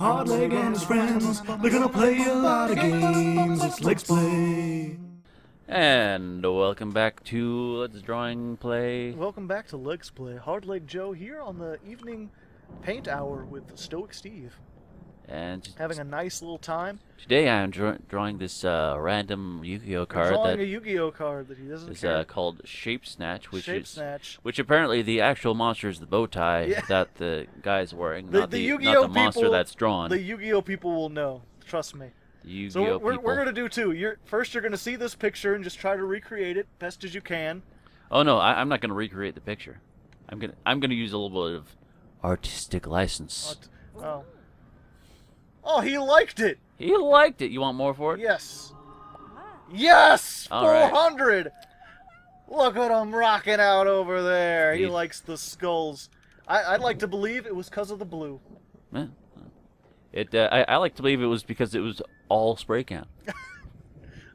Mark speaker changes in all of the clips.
Speaker 1: Hardleg and his friends, they're gonna play a lot of games. It's Legsplay.
Speaker 2: And welcome back to Let's Drawing Play.
Speaker 3: Welcome back to Legsplay. Hardleg Joe here on the evening paint hour with Stoic Steve.
Speaker 2: And
Speaker 3: having a nice little time.
Speaker 2: Today I'm drawing this random Yu-Gi-Oh card.
Speaker 3: Drawing a Yu-Gi-Oh card that he doesn't care.
Speaker 2: It's called Shape Snatch,
Speaker 3: which
Speaker 2: apparently the actual monster is the bow tie that the guy's wearing, not the monster that's drawn.
Speaker 3: The Yu-Gi-Oh people will know. Trust me.
Speaker 2: So
Speaker 3: we're gonna do two. First you're gonna see this picture and just try to recreate it best as you can.
Speaker 2: Oh no, I'm not gonna recreate the picture. I'm gonna use a little bit of artistic license.
Speaker 3: Oh, he liked it.
Speaker 2: He liked it. You want more for it?
Speaker 3: Yes. Yes.
Speaker 2: All
Speaker 3: 400. Right. Look at him rocking out over there. He
Speaker 2: He's...
Speaker 3: likes the skulls. I'd like to believe it was because of the blue.
Speaker 2: Yeah. I like to believe it was because it was all spray can.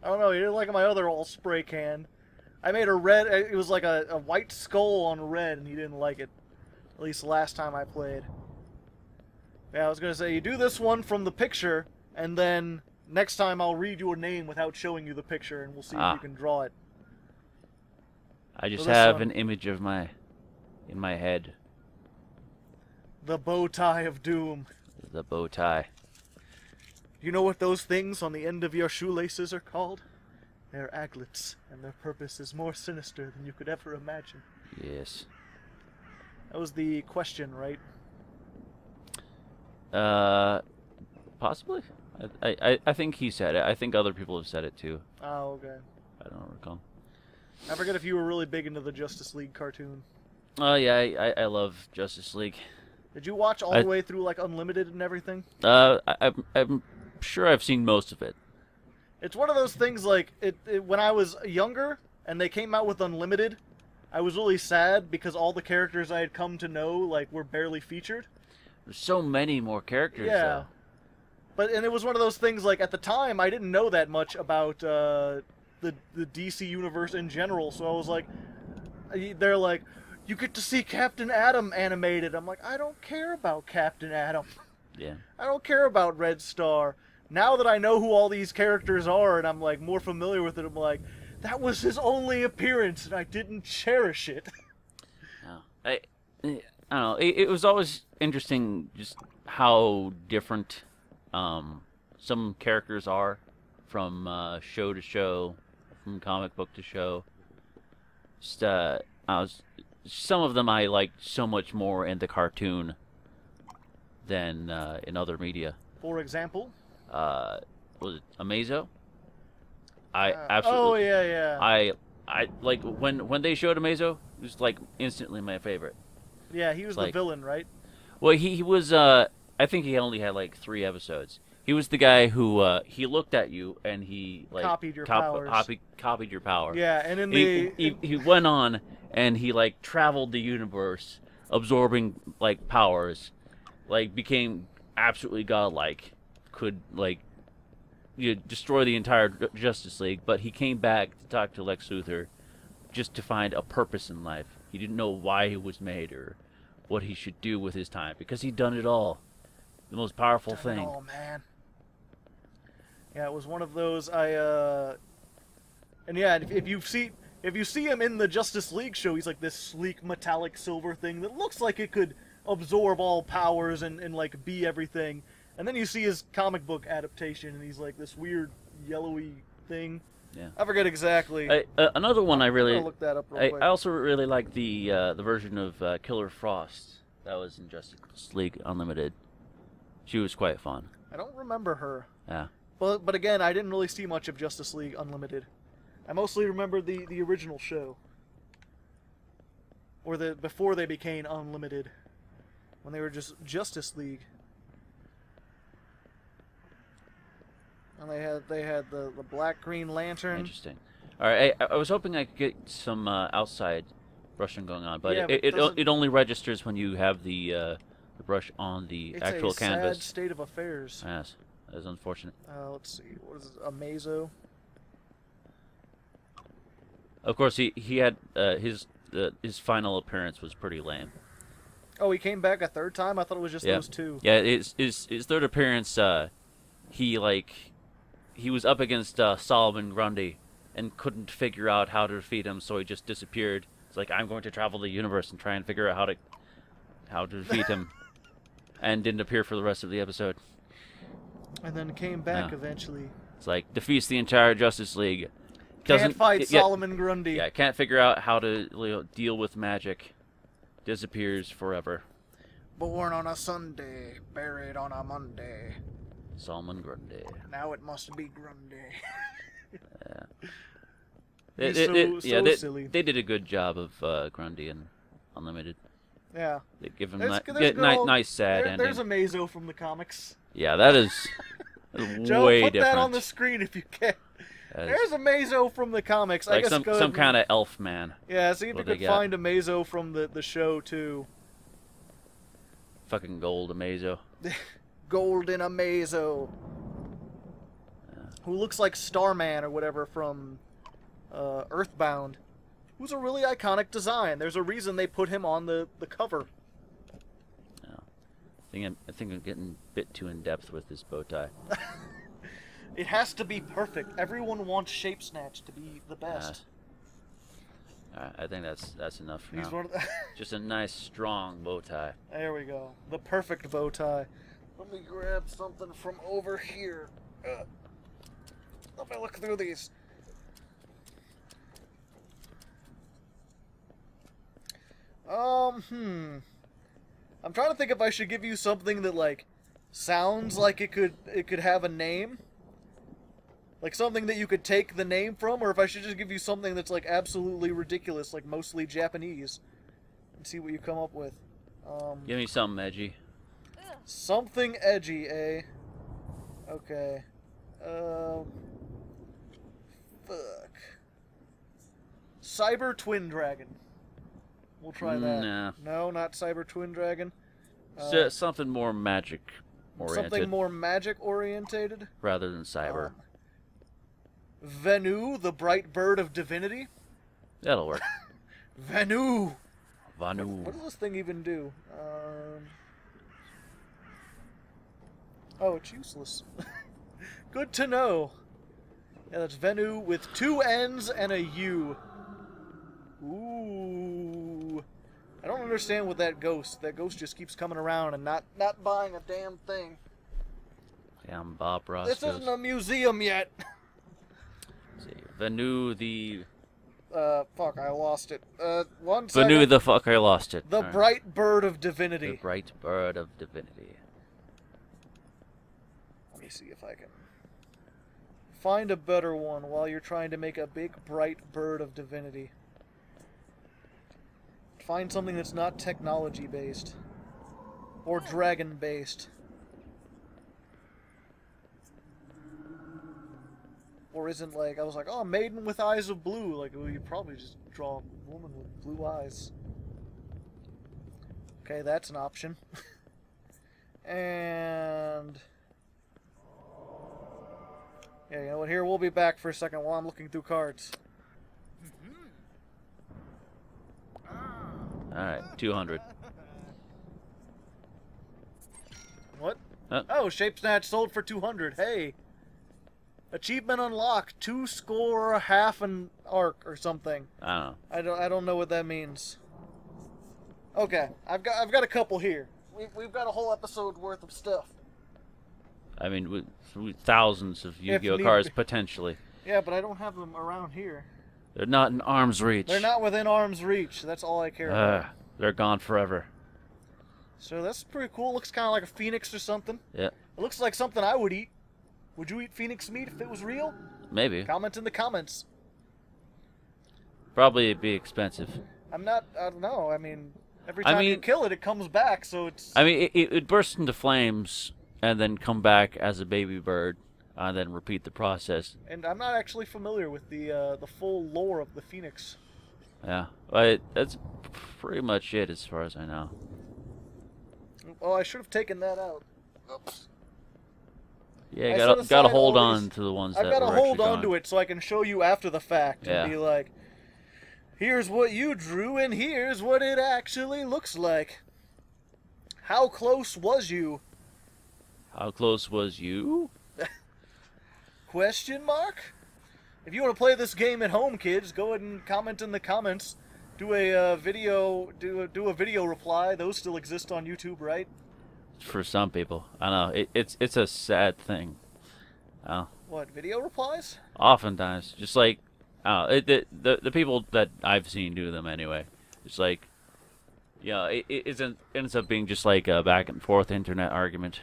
Speaker 3: I don't know. You didn't like my other all spray can. I made a red. It was like a white skull on red, and he didn't like it. At least last time I played. Yeah, I was going to say, you do this one from the picture, and then next time I'll read you a name without showing you the picture, and we'll see if you can draw it.
Speaker 2: I just have an image of in my head.
Speaker 3: The bow tie of doom.
Speaker 2: The bow tie.
Speaker 3: You know what those things on the end of your shoelaces are called? They're aglets, and their purpose is more sinister than you could ever imagine.
Speaker 2: Yes.
Speaker 3: That was the question, right?
Speaker 2: Possibly. I think he said it. I think other people have said it too.
Speaker 3: Oh, okay.
Speaker 2: I don't recall.
Speaker 3: I forget if you were really big into the Justice League cartoon.
Speaker 2: Oh yeah, I love Justice League.
Speaker 3: Did you watch all the way through like Unlimited and everything?
Speaker 2: I'm sure I've seen most of it.
Speaker 3: It's one of those things like when I was younger and they came out with Unlimited, I was really sad because all the characters I had come to know like were barely featured.
Speaker 2: There's so many more characters.
Speaker 3: Yeah.
Speaker 2: Though.
Speaker 3: And it was one of those things like at the time I didn't know that much about the DC universe in general, so I was like, they're like, you get to see Captain Atom animated. I'm like, I don't care about Captain Atom.
Speaker 2: Yeah.
Speaker 3: I don't care about Red Star. Now that I know who all these characters are and I'm like more familiar with it, I'm like, that was his only appearance and I didn't cherish it.
Speaker 2: No. I don't know. It was always interesting just how different some characters are from show to show, from comic book to show. Just some of them I like so much more in the cartoon than in other media.
Speaker 3: For example,
Speaker 2: was it OkamiZX? I absolutely.
Speaker 3: Oh yeah.
Speaker 2: I like when they showed OkamiZX. It was like instantly my favorite.
Speaker 3: Yeah, he was the villain, right?
Speaker 2: Well, he was. I think he only had like 3 episodes. He was the guy who he looked at you and he like
Speaker 3: copied your powers.
Speaker 2: Copied your power.
Speaker 3: Yeah, and in
Speaker 2: he went on and he like traveled the universe, absorbing like powers, like became absolutely godlike, could like destroy the entire Justice League. But he came back to talk to Lex Luthor, just to find a purpose in life. He didn't know why he was made or what he should do with his time because he'd done it all. The most powerful thing.
Speaker 3: Oh man. Yeah, it was one of those. And yeah, if you see him in the Justice League show, he's like this sleek metallic silver thing that looks like it could absorb all powers and like be everything. And then you see his comic book adaptation, and he's like this weird yellowy thing.
Speaker 2: Yeah.
Speaker 3: I forget exactly.
Speaker 2: Another one I really.
Speaker 3: Look that up real quick.
Speaker 2: I also really like the version of Killer Frost that was in Justice League Unlimited. She was quite fun.
Speaker 3: I don't remember her.
Speaker 2: Yeah.
Speaker 3: But again, I didn't really see much of Justice League Unlimited. I mostly remember the original show. Or before they became Unlimited. When they were just Justice League. And they had the Black Green Lantern.
Speaker 2: Interesting. All right, I was hoping I could get some outside brushing going on, but
Speaker 3: yeah,
Speaker 2: it only registers when you have the brush on the actual canvas.
Speaker 3: It's a sad state of affairs.
Speaker 2: Yes, that is unfortunate.
Speaker 3: Let's see, what is it? OkamiZX.
Speaker 2: Of course, he had his final appearance was pretty lame.
Speaker 3: Oh, he came back a third time? I thought it was just
Speaker 2: Yeah.
Speaker 3: those two.
Speaker 2: Yeah, his third appearance, he was up against Solomon Grundy and couldn't figure out how to defeat him, so he just disappeared. It's like, I'm going to travel the universe and try and figure out how to defeat him, and didn't appear for the rest of the episode.
Speaker 3: And then came back eventually.
Speaker 2: It's like, defeats the entire Justice League.
Speaker 3: Can't fight Solomon Grundy.
Speaker 2: Yeah, can't figure out how to deal with magic. Disappears forever.
Speaker 3: Born on a Sunday, buried on a Monday.
Speaker 2: Solomon Grundy.
Speaker 3: Now it must be Grundy.
Speaker 2: Yeah.
Speaker 3: Silly.
Speaker 2: They did a good job of Grundy and Unlimited.
Speaker 3: Yeah.
Speaker 2: They give him
Speaker 3: There's
Speaker 2: nice sad ending.
Speaker 3: There's a Mazo from the comics.
Speaker 2: Yeah, that is
Speaker 3: Joe,
Speaker 2: way
Speaker 3: put
Speaker 2: different.
Speaker 3: that on the screen if you can. There's a Mazo from the comics.
Speaker 2: Like
Speaker 3: I guess
Speaker 2: some kind of elf man.
Speaker 3: Yeah, see if you
Speaker 2: what
Speaker 3: could
Speaker 2: they got.
Speaker 3: find a Mazo from the show too.
Speaker 2: Fucking gold Amazo.
Speaker 3: Gold in a Mazo.
Speaker 2: Yeah.
Speaker 3: Who looks like Starman or whatever from Earthbound. Who's a really iconic design. There's a reason they put him on the cover.
Speaker 2: I think I'm getting a bit too in depth with this bow tie.
Speaker 3: It has to be perfect. Everyone wants Shape Snatch to be the best.
Speaker 2: I think that's enough for
Speaker 3: He's
Speaker 2: now.
Speaker 3: one of the
Speaker 2: Just a nice, strong bow tie.
Speaker 3: There we go. The perfect bow tie. Let me grab something from over here. Let me look through these. I'm trying to think if I should give you something that like sounds like it could have a name. Like something that you could take the name from, or if I should just give you something that's like absolutely ridiculous, like mostly Japanese, and see what you come up with.
Speaker 2: Give me something edgy.
Speaker 3: Something edgy, eh? Okay. Fuck. Cyber Twin Dragon. We'll try that.
Speaker 2: Nah.
Speaker 3: No, not Cyber Twin Dragon.
Speaker 2: Something more magic oriented.
Speaker 3: Something more magic orientated.
Speaker 2: Rather than cyber.
Speaker 3: Venu, the bright bird of divinity.
Speaker 2: That'll work.
Speaker 3: Venu.
Speaker 2: Vanu.
Speaker 3: What does this thing even do? Oh, it's useless. Good to know. Yeah, that's Venu with 2 N's and a U. Ooh. I don't understand what that ghost. That ghost just keeps coming around and not buying a damn thing.
Speaker 2: Damn Bob Ross.
Speaker 3: This isn't a museum yet.
Speaker 2: See, Vanu the.
Speaker 3: Fuck, I lost it. One second.
Speaker 2: Vanu the fuck, I lost it.
Speaker 3: The
Speaker 2: All right.
Speaker 3: bright bird of divinity.
Speaker 2: The bright bird of divinity.
Speaker 3: Let me see if I can find a better one while you're trying to make a big bright bird of divinity. Find something that's not technology based or dragon based. Or isn't like, I was like, oh, maiden with eyes of blue. Like, well, you probably just draw a woman with blue eyes. Okay, that's an option. And yeah, you know what? Here, we'll be back for a second while I'm looking through cards.
Speaker 2: Alright, 200.
Speaker 3: What?
Speaker 2: Huh?
Speaker 3: Oh, Shape Snatch sold for 200. Hey. Achievement unlocked. 2 score half an arc or something.
Speaker 2: I don't know.
Speaker 3: I don't know what that means. Okay, I've got a couple here. We've got a whole episode worth of stuff.
Speaker 2: I mean, with thousands of Yu-Gi-Oh
Speaker 3: need
Speaker 2: cards
Speaker 3: be.
Speaker 2: potentially.
Speaker 3: Yeah, but I don't have them around here.
Speaker 2: They're not in arm's reach.
Speaker 3: They're not within arm's reach. That's all I care about.
Speaker 2: They're gone forever.
Speaker 3: So that's pretty cool. Looks kind of like a phoenix or something.
Speaker 2: Yeah,
Speaker 3: It looks like something I would eat. Would you eat phoenix meat if it was real?
Speaker 2: maybe.
Speaker 3: Comment in the comments.
Speaker 2: Probably it'd be expensive.
Speaker 3: I don't know. I mean, every time you kill it, it comes back, so it's...
Speaker 2: I mean, it bursts into flames and then come back as a baby bird, and then repeat the process.
Speaker 3: And I'm not actually familiar with the full lore of the phoenix.
Speaker 2: Yeah, but that's pretty much it as far as I know.
Speaker 3: Oh, I should have taken that out. Oops.
Speaker 2: Yeah,
Speaker 3: I
Speaker 2: you
Speaker 3: set
Speaker 2: gotta
Speaker 3: aside
Speaker 2: hold
Speaker 3: all
Speaker 2: on
Speaker 3: these-
Speaker 2: to the ones
Speaker 3: I've
Speaker 2: that
Speaker 3: got to
Speaker 2: were
Speaker 3: hold
Speaker 2: actually
Speaker 3: on to
Speaker 2: gone.
Speaker 3: it so I can show you after the fact
Speaker 2: Yeah.
Speaker 3: and be like, here's what you drew and here's what it actually looks like. How close was you?
Speaker 2: How close was you?
Speaker 3: Question mark? If you want to play this game at home, kids, go ahead and comment in the comments. Do a video reply. Those still exist on YouTube, right?
Speaker 2: For some people, I know it's a sad thing.
Speaker 3: What, video replies?
Speaker 2: Oftentimes, just like the people that I've seen do them anyway. It's like, yeah, it ends up being just like a back and forth internet argument.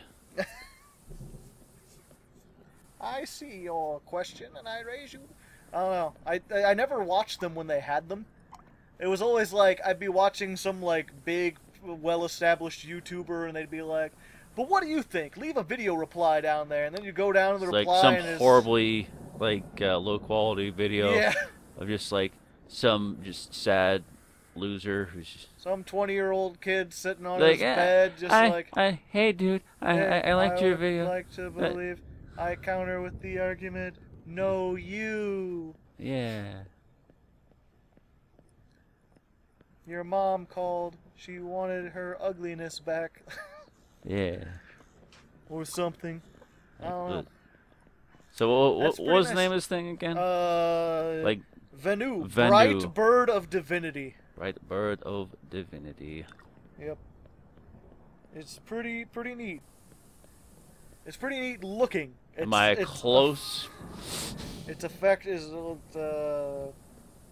Speaker 3: I see your question and I raise you. I don't know. I never watched them when they had them. It was always like I'd be watching some like big, well-established YouTuber and they'd be like, "But what do you think? Leave a video reply down there." And then you go down to the reply
Speaker 2: like some
Speaker 3: and it's
Speaker 2: horribly low-quality video
Speaker 3: yeah.
Speaker 2: of just like some just sad loser who's just
Speaker 3: Some 20-year-old kid sitting on
Speaker 2: like,
Speaker 3: his bed, just
Speaker 2: hey dude, I liked your video.
Speaker 3: I like to believe. I counter with the argument, no, you.
Speaker 2: Yeah.
Speaker 3: Your mom called. She wanted her ugliness back.
Speaker 2: Yeah.
Speaker 3: Or something. I don't know.
Speaker 2: So what was the
Speaker 3: nice.
Speaker 2: name of this thing again?
Speaker 3: Like Venu.
Speaker 2: Venu.
Speaker 3: Bright Bird of Divinity.
Speaker 2: Bright Bird of Divinity.
Speaker 3: Yep. It's pretty neat. It's pretty neat looking.
Speaker 2: Am I close?
Speaker 3: Its effect is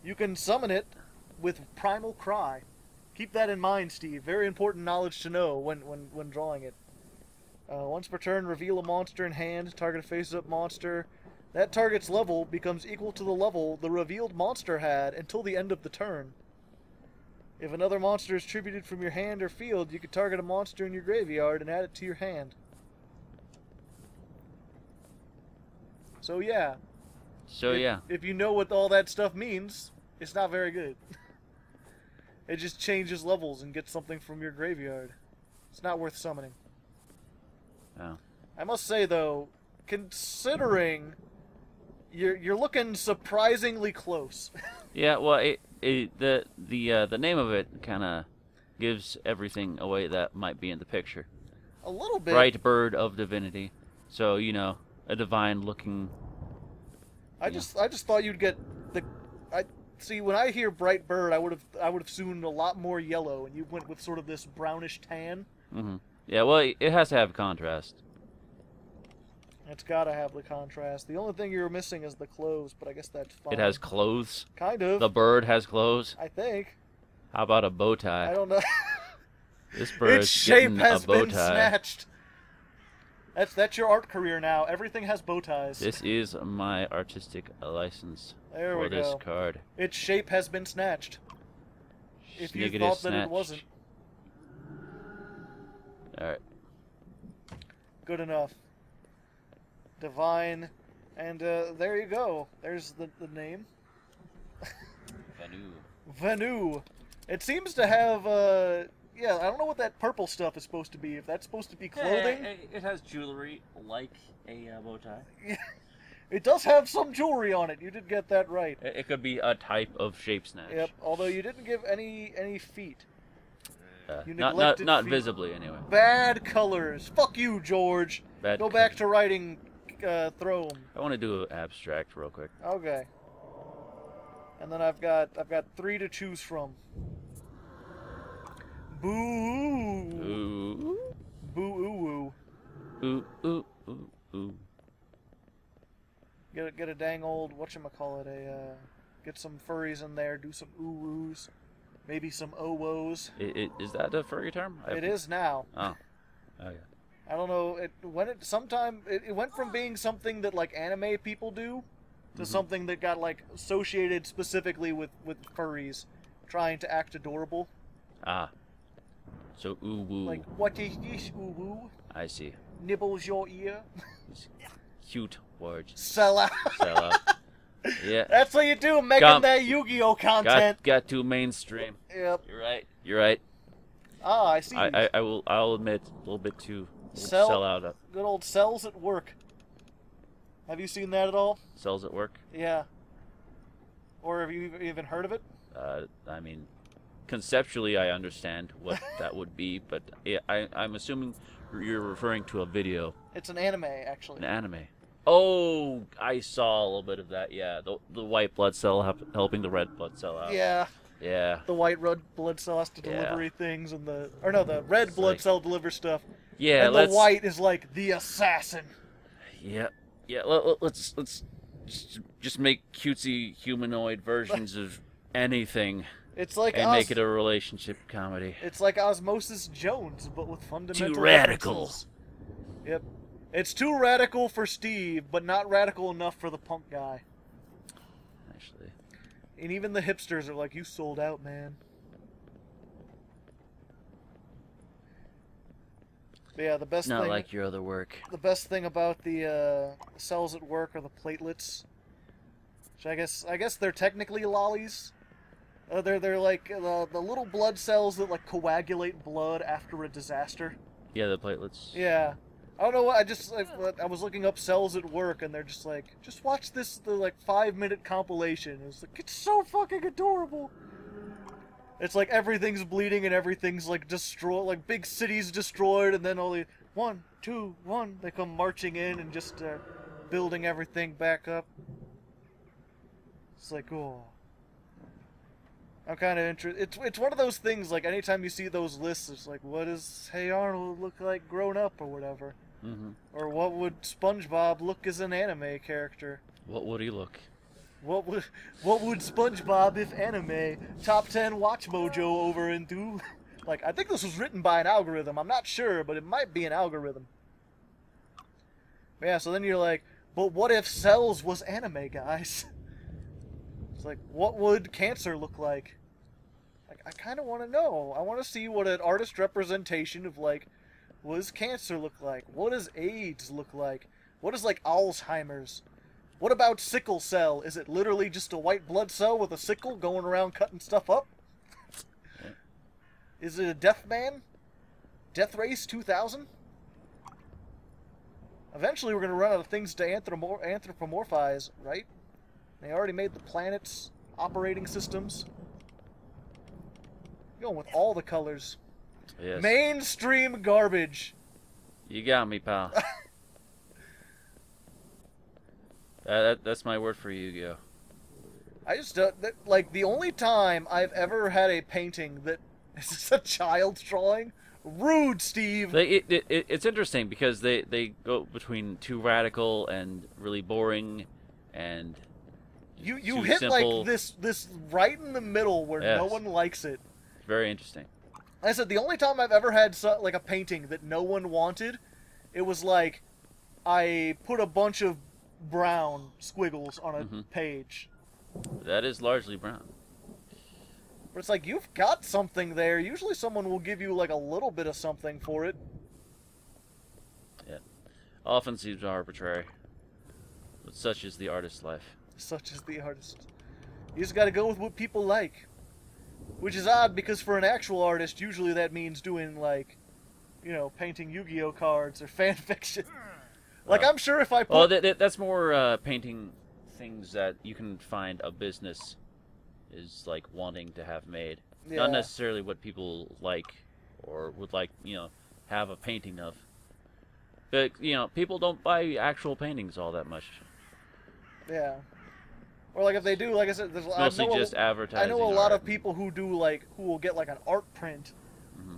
Speaker 3: you can summon it with Primal Cry. Keep that in mind, Steve. Very important knowledge to know when drawing it. Once per turn, reveal a monster in hand. Target a face-up monster. That target's level becomes equal to the level the revealed monster had until the end of the turn. If another monster is tributed from your hand or field, you can target a monster in your graveyard and add it to your hand. So yeah. If you know what all that stuff means, it's not very good. It just changes levels and gets something from your graveyard. It's not worth summoning.
Speaker 2: Oh.
Speaker 3: I must say though, considering you're looking surprisingly close.
Speaker 2: Yeah, well, the name of it kind of gives everything away that might be in the picture.
Speaker 3: A little bit.
Speaker 2: Bright Bird of Divinity. So, a divine looking.
Speaker 3: I just thought you'd get see when I hear bright bird, I would have assumed a lot more yellow, and you went with sort of this brownish tan.
Speaker 2: Mm-hmm. Yeah, well, it has to have contrast.
Speaker 3: It's gotta have the contrast. The only thing you're missing is the clothes, but I guess that's fine.
Speaker 2: It has clothes.
Speaker 3: Kind of.
Speaker 2: The bird has clothes.
Speaker 3: I think.
Speaker 2: How about a bow tie?
Speaker 3: I don't know.
Speaker 2: This bird's
Speaker 3: its shape
Speaker 2: getting
Speaker 3: has
Speaker 2: a bow
Speaker 3: been
Speaker 2: tie.
Speaker 3: snatched. That's your art career now. Everything has bow ties.
Speaker 2: This is my artistic license for this card.
Speaker 3: Its shape has been snatched. If you thought that it wasn't.
Speaker 2: Alright.
Speaker 3: Good enough. Divine. And there you go. There's the name.
Speaker 2: Venu.
Speaker 3: Venu. It seems to have yeah, I don't know what that purple stuff is supposed to be. If that's supposed to be clothing.
Speaker 2: Yeah, it has jewelry like a bow tie.
Speaker 3: It does have some jewelry on it. You did get that right.
Speaker 2: It could be a type of shape snatch.
Speaker 3: Yep. Although you didn't give any feet. You
Speaker 2: not
Speaker 3: neglected feet.
Speaker 2: visibly anyway.
Speaker 3: Bad colors. Fuck you, George. Go back to writing Throne.
Speaker 2: I want to do an abstract real quick.
Speaker 3: Okay. And then I've got 3 to choose from. Boo.
Speaker 2: Ooh.
Speaker 3: Boo ooh woo.
Speaker 2: Ooh ooh ooh ooh.
Speaker 3: Get a dang old whatchamacallit, get some furries in there, do some ooh-woos, maybe some oh-woes.
Speaker 2: Is that a furry term?
Speaker 3: It is now.
Speaker 2: Oh. Oh yeah.
Speaker 3: I don't know, it went from being something that like anime people do to something that got like associated specifically with furries trying to act adorable.
Speaker 2: Ah. So ooh woo.
Speaker 3: Like, what is this ooh woo?
Speaker 2: I see.
Speaker 3: Nibbles your ear.
Speaker 2: Cute words.
Speaker 3: Sell out.
Speaker 2: Sell out. Yeah.
Speaker 3: That's what you do, making that Yu-Gi-Oh content.
Speaker 2: Got too mainstream.
Speaker 3: Yep.
Speaker 2: You're right.
Speaker 3: Ah, I see.
Speaker 2: I'll admit a little bit too
Speaker 3: Sell
Speaker 2: out.
Speaker 3: Good old cells at work. Have you seen that at all?
Speaker 2: Cells at work?
Speaker 3: Yeah. Or have you even heard of it?
Speaker 2: I mean, conceptually I understand what that would be, but I'm assuming you're referring to a video.
Speaker 3: It's an anime, actually.
Speaker 2: An anime. Oh, I saw a little bit of that. Yeah, the white blood cell helping the red blood cell out.
Speaker 3: Yeah.
Speaker 2: Yeah.
Speaker 3: The white red blood cell has to deliver things, and the red blood cell delivers stuff.
Speaker 2: Yeah,
Speaker 3: and the white is like the assassin.
Speaker 2: Yeah. Yeah. Let's just make cutesy humanoid versions of anything.
Speaker 3: It's like
Speaker 2: and make it a relationship comedy.
Speaker 3: It's like Osmosis Jones, but with fundamental
Speaker 2: Too radical.
Speaker 3: References. Yep. It's too radical for Steve, but not radical enough for the punk guy.
Speaker 2: Actually.
Speaker 3: And even the hipsters are like, you sold out, man. But yeah, the best
Speaker 2: Not
Speaker 3: thing...
Speaker 2: like your other work.
Speaker 3: The best thing about the cells at work are the platelets. Which I guess they're technically lollies. They're like the little blood cells that like coagulate blood after a disaster.
Speaker 2: Yeah, the platelets.
Speaker 3: Yeah. I don't know what, I was looking up cells at work and they're just like, just watch the 5-minute compilation. It's like, it's so fucking adorable. It's like everything's bleeding and everything's like destroyed, like big cities destroyed, and then only 1, 2, 1, they come marching in and just building everything back up. It's like, oh. I'm kind of interested. It's one of those things, like, anytime you see those lists, it's like, what does Hey Arnold look like grown up, or whatever?
Speaker 2: Mm-hmm.
Speaker 3: Or what would SpongeBob look as an anime character?
Speaker 2: What would he look?
Speaker 3: What would SpongeBob if anime? Top 10 Watch Mojo over into... Like, I think this was written by an algorithm. I'm not sure, but it might be an algorithm. But yeah, so then you're like, but what if Cells was anime, guys? It's like, what would cancer look like? Like, I kind of want to know. I want to see what an artist representation of, like, what does cancer look like? What does AIDS look like? What does, like, Alzheimer's? What about sickle cell? Is it literally just a white blood cell with a sickle going around cutting stuff up? Is it a death man? Death Race 2000? Eventually we're going to run out of things to anthropomorphize, right? They already made the planets, operating systems. Going with all the colors.
Speaker 2: Yes.
Speaker 3: Mainstream garbage.
Speaker 2: You got me, pal. That's my word for Yu-Gi-Oh.
Speaker 3: I just like, the only time I've ever had a painting that is just a child's drawing. Rude, Steve.
Speaker 2: It's interesting because they go between too radical and really boring, and
Speaker 3: you hit
Speaker 2: simple.
Speaker 3: like this right in the middle where no one likes it.
Speaker 2: It's very interesting.
Speaker 3: Like I said, the only time I've ever had like a painting that no one wanted, it was like I put a bunch of brown squiggles on a page.
Speaker 2: That is largely brown.
Speaker 3: But it's like, you've got something there. Usually someone will give you like a little bit of something for it.
Speaker 2: Yeah. Often seems arbitrary. But such is the artist's life.
Speaker 3: Such is the artist. You just gotta go with what people like. Which is odd, because for an actual artist, usually that means doing, like, you know, painting Yu-Gi-Oh cards or fan fiction. Like, I'm sure if I put...
Speaker 2: Well, that's more painting things that you can find a business is, like, wanting to have made.
Speaker 3: Yeah.
Speaker 2: Not necessarily what people like or would like, you know, have a painting of. But, you know, people don't buy actual paintings all that much.
Speaker 3: Yeah. Or, like, if they do, like I said,
Speaker 2: it's mostly just advertising.
Speaker 3: I know a lot of people who do, like, who will get, like, an art print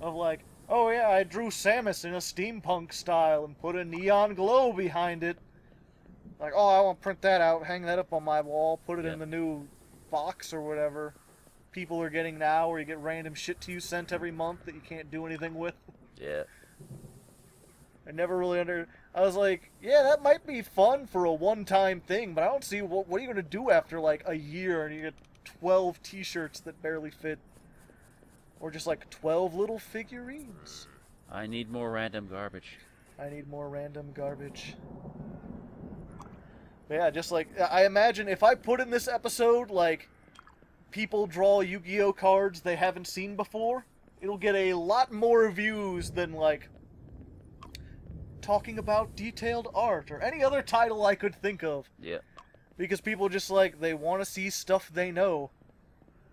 Speaker 3: of, like, oh, yeah, I drew Samus in a steampunk style and put a neon glow behind it. Like, oh, I want to print that out, hang that up on my wall, put it in the new box or whatever people are getting now, where you get random shit to you sent every month that you can't do anything with.
Speaker 2: Yeah.
Speaker 3: I never really I was like, yeah, that might be fun for a one-time thing, but I don't see what are you going to do after, like, a year and you get 12 t-shirts that barely fit. Or just, like, 12 little figurines.
Speaker 2: I need more random garbage.
Speaker 3: I need more random garbage. But yeah, just like, I imagine if I put in this episode, like, people draw Yu-Gi-Oh cards they haven't seen before, it'll get a lot more views than, like, talking about detailed art or any other title I could think of.
Speaker 2: Yeah.
Speaker 3: Because people just, like, they want to see stuff they know.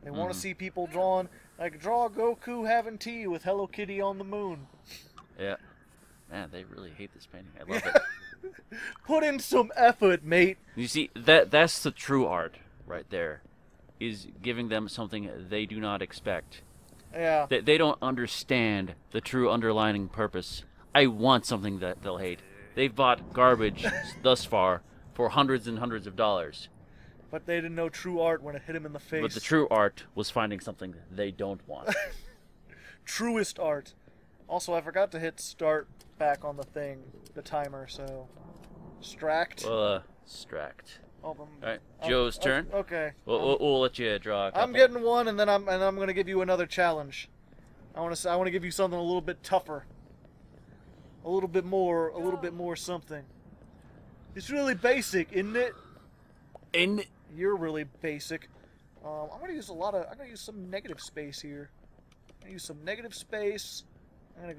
Speaker 3: They want to see people drawing. Like, draw Goku having tea with Hello Kitty on the moon.
Speaker 2: Yeah. Man, they really hate this painting. I love it.
Speaker 3: Put in some effort, mate.
Speaker 2: You see, that's the true art right there. Is giving them something they do not expect.
Speaker 3: Yeah.
Speaker 2: They don't understand the true underlining purpose. I want something that they'll hate. They've bought garbage thus far for hundreds and hundreds of dollars.
Speaker 3: But they didn't know true art when it hit him in the face.
Speaker 2: But the true art was finding something they don't want.
Speaker 3: Truest art. Also, I forgot to hit start back on the thing, the timer, so... Stract.
Speaker 2: Well, Stract.
Speaker 3: Oh,
Speaker 2: Alright, Joe's turn.
Speaker 3: Okay.
Speaker 2: We'll let you draw a couple.
Speaker 3: I'm getting one, and then I'm gonna give you another challenge. I want to give you something a little bit tougher. A little bit more something. It's really basic, isn't it? You're really basic. I'm gonna use some negative space here. I'm gonna use some negative space. I'm gonna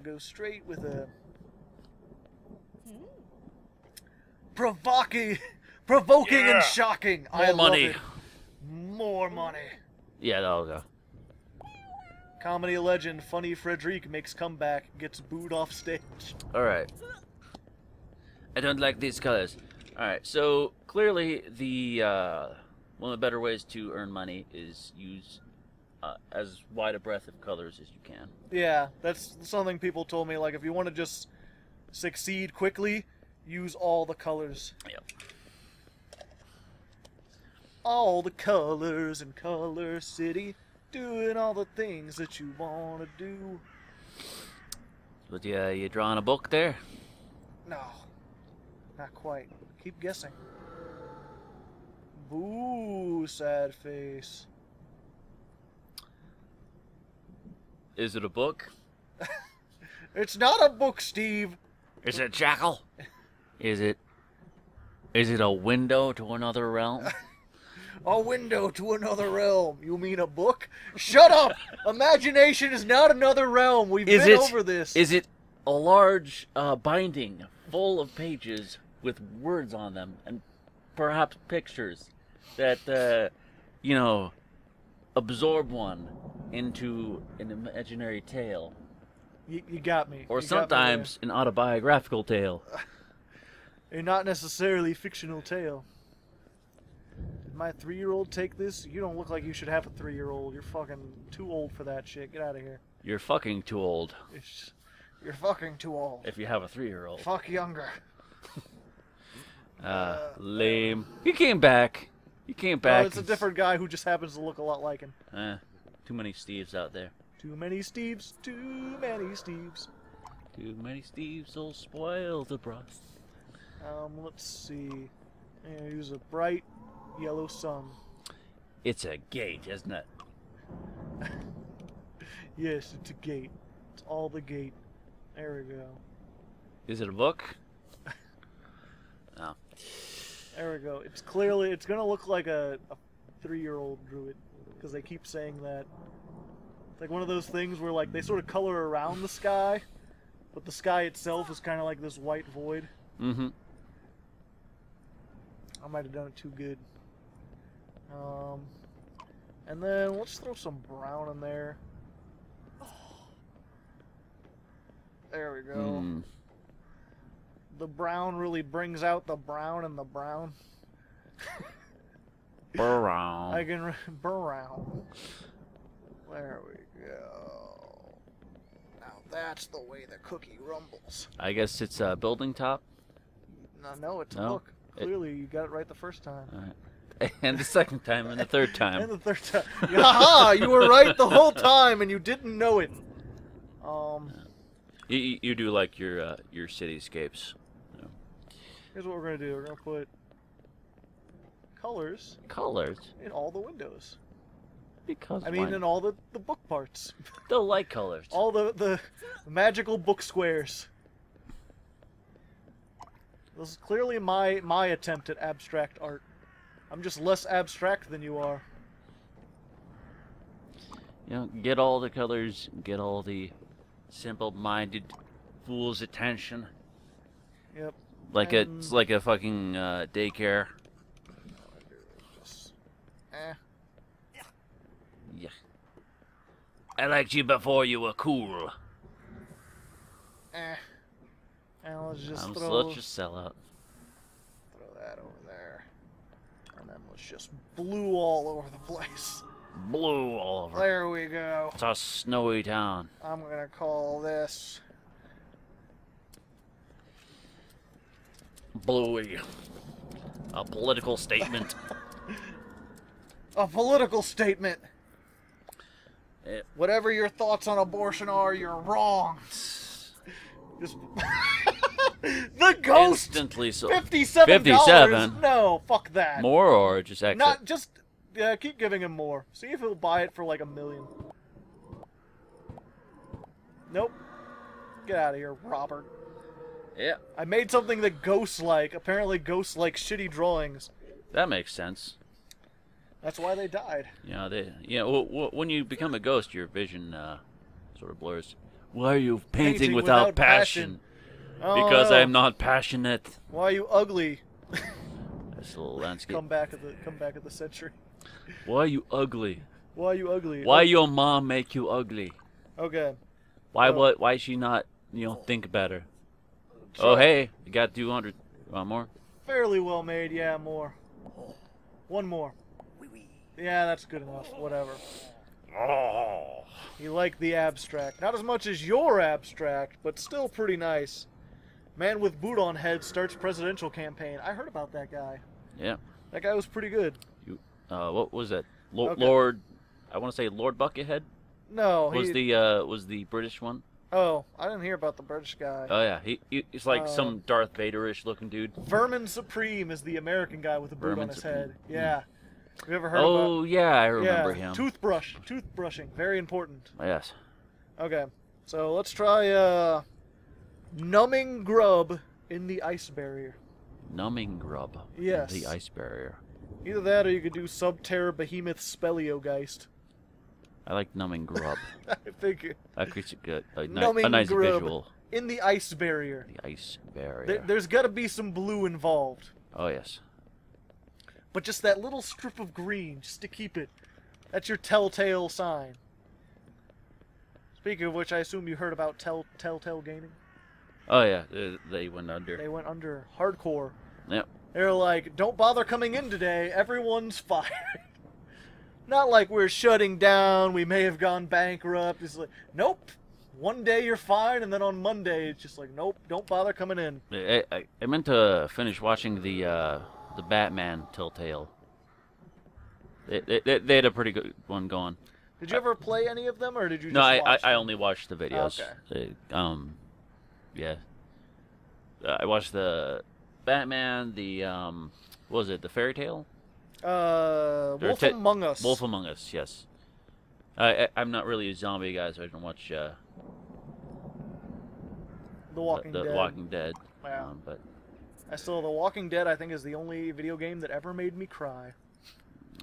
Speaker 3: go straight with a provoking and shocking.
Speaker 2: More money.
Speaker 3: Love it. More money.
Speaker 2: Yeah, that'll go.
Speaker 3: Comedy legend Funny Frederic makes comeback, gets booed off stage.
Speaker 2: Alright. I don't like these colors. Alright, so clearly the one of the better ways to earn money is use as wide a breadth of colors as you can.
Speaker 3: Yeah, that's something people told me. Like, if you want to just succeed quickly, use all the colors.
Speaker 2: Yep.
Speaker 3: All the colors in Color City, doing all the things that you want to do.
Speaker 2: But you drawing a book there?
Speaker 3: No, not quite. Keep guessing. Boo, sad face.
Speaker 2: Is it a book?
Speaker 3: It's not a book, Steve.
Speaker 2: Is it a jackal? Is it a window to another realm?
Speaker 3: A window to another realm. You mean a book? Shut up! Imagination is not another realm. We've been over this.
Speaker 2: Is it a large binding full of pages with words on them and perhaps pictures that, absorb one into an imaginary tale?
Speaker 3: You got me.
Speaker 2: Or
Speaker 3: You got me
Speaker 2: sometimes an autobiographical tale.
Speaker 3: there. A not necessarily fictional tale. Did my 3-year-old take this? You don't look like you should have a 3-year-old. You're fucking too old for that shit. Get out of here.
Speaker 2: You're fucking too old.
Speaker 3: You're fucking too old.
Speaker 2: If you have a 3-year-old.
Speaker 3: Fuck younger.
Speaker 2: Lame. He came back.
Speaker 3: Well, it's a different guy who just happens to look a lot like him.
Speaker 2: Too many Steves out there.
Speaker 3: Too many Steves. Too many Steves.
Speaker 2: Too many Steves will spoil the broth.
Speaker 3: Let's see. I'm gonna use a bright yellow sun.
Speaker 2: It's a gate, isn't it?
Speaker 3: Yes, it's a gate. It's all the gate. There we go.
Speaker 2: Is it a book? No.
Speaker 3: There we go. It's gonna look like a 3-year-old drew it, because they keep saying that. It's like one of those things where like they sort of color around the sky, but the sky itself is kind of like this white void.
Speaker 2: Mm-hmm.
Speaker 3: I might have done it too good. And then let's throw some brown in there. There we go. The brown really brings out the brown in the brown.
Speaker 2: Brown.
Speaker 3: I can brown. There we go. Now that's the way the cookie rumbles.
Speaker 2: I guess it's a building top.
Speaker 3: No, it's a
Speaker 2: No?
Speaker 3: book. Clearly, you got it right the first time.
Speaker 2: All right. And the second time and the third time.
Speaker 3: And the third time. Haha! You were right the whole time, and you didn't know it.
Speaker 2: You do like your cityscapes. You know.
Speaker 3: Here's what we're gonna do. We're gonna put colors
Speaker 2: Colors?
Speaker 3: in all the windows.
Speaker 2: Because
Speaker 3: I mean, in all the book parts.
Speaker 2: they'll like colors.
Speaker 3: All the magical book squares. This is clearly my attempt at abstract art. I'm just less abstract than you are.
Speaker 2: You know, get all the colors, get all the simple-minded fool's attention.
Speaker 3: Yep.
Speaker 2: Like it's like a fucking daycare. I liked you before you were cool.
Speaker 3: And let's just
Speaker 2: Let's just sell out.
Speaker 3: throw that over there. And then let's just blue all over the place.
Speaker 2: Blue all over.
Speaker 3: There we go.
Speaker 2: It's a snowy town.
Speaker 3: I'm gonna call this
Speaker 2: Bluey. A political statement.
Speaker 3: a political statement.
Speaker 2: It,
Speaker 3: Whatever your thoughts on abortion are, you're wrong. Just the ghost.
Speaker 2: instantly so.
Speaker 3: $57.
Speaker 2: 57?
Speaker 3: No, fuck that.
Speaker 2: More or just extra?
Speaker 3: Not just. Yeah, keep giving him more. See if he'll buy it for like $1 million. Nope. Get out of here, Robert.
Speaker 2: Yeah.
Speaker 3: I made something that ghosts like. Apparently, ghosts like shitty drawings.
Speaker 2: That makes sense.
Speaker 3: That's why they died.
Speaker 2: When you become a ghost, your vision sort of blurs. Why are you painting
Speaker 3: Painting
Speaker 2: without
Speaker 3: without
Speaker 2: passion?
Speaker 3: Oh,
Speaker 2: Because
Speaker 3: no.
Speaker 2: I'm not passionate.
Speaker 3: Why are you ugly?
Speaker 2: That's a little landscape.
Speaker 3: Come back at the century.
Speaker 2: Why are you ugly?
Speaker 3: Why are you ugly?
Speaker 2: Why your mom make you ugly?
Speaker 3: Okay.
Speaker 2: Why
Speaker 3: Oh.
Speaker 2: why she not think better? Oh hey, you got 200. Want more?
Speaker 3: Fairly well made. Yeah, more. One more. Yeah, that's good enough. Whatever.
Speaker 2: Oh.
Speaker 3: You like the abstract. Not as much as your abstract, but still pretty nice. Man with boot on head starts presidential campaign. I heard about that guy.
Speaker 2: Yeah.
Speaker 3: That guy was pretty good.
Speaker 2: What was that?
Speaker 3: Okay.
Speaker 2: Lord, I want to say Lord Buckethead
Speaker 3: No,
Speaker 2: was the British one.
Speaker 3: Oh, I didn't hear about the British guy.
Speaker 2: Oh yeah, he's like some Darth Vader-ish looking dude.
Speaker 3: Vermin Supreme is the American guy with the boot
Speaker 2: Vermin
Speaker 3: on his
Speaker 2: Supreme.
Speaker 3: head. Yeah. Have you ever heard
Speaker 2: Oh
Speaker 3: about?
Speaker 2: yeah, I remember
Speaker 3: Yeah.
Speaker 2: him.
Speaker 3: Toothbrushing, very important.
Speaker 2: Yes.
Speaker 3: Okay, so let's try numbing grub in the ice barrier.
Speaker 2: Numbing grub.
Speaker 3: Yes.
Speaker 2: The ice barrier.
Speaker 3: Either that or you could do Subterra Behemoth Speleogeist.
Speaker 2: I like numbing grub.
Speaker 3: I think
Speaker 2: That creates a
Speaker 3: numbing
Speaker 2: nice
Speaker 3: grub
Speaker 2: visual.
Speaker 3: in the ice barrier.
Speaker 2: The ice barrier.
Speaker 3: There's got to be some blue involved,
Speaker 2: Oh yes.
Speaker 3: but just that little strip of green, just to keep it. That's your telltale sign. Speaking of which, I assume you heard about Telltale Gaming.
Speaker 2: Oh yeah, they went under.
Speaker 3: They went under hardcore.
Speaker 2: Yep.
Speaker 3: They're like, don't bother coming in today, everyone's fired. Not like we're shutting down, we may have gone bankrupt. It's like, nope, one day you're fine, and then on Monday it's just like, nope, don't bother coming in.
Speaker 2: I meant to finish watching the Batman Telltale. They had a pretty good one going.
Speaker 3: Did you ever play any of them, or did you just
Speaker 2: No,
Speaker 3: watch
Speaker 2: I
Speaker 3: them?
Speaker 2: only watched the videos.
Speaker 3: Okay.
Speaker 2: Yeah. I watched the Batman, the what was it, the Fairy Tale?
Speaker 3: Wolf Among Us.
Speaker 2: Wolf Among Us, yes. I'm not really a zombie guy, so I don't watch
Speaker 3: The Walking
Speaker 2: the
Speaker 3: Dead.
Speaker 2: Walking Dead.
Speaker 3: Yeah.
Speaker 2: But
Speaker 3: I still, The Walking Dead, I think, is the only video game that ever made me cry.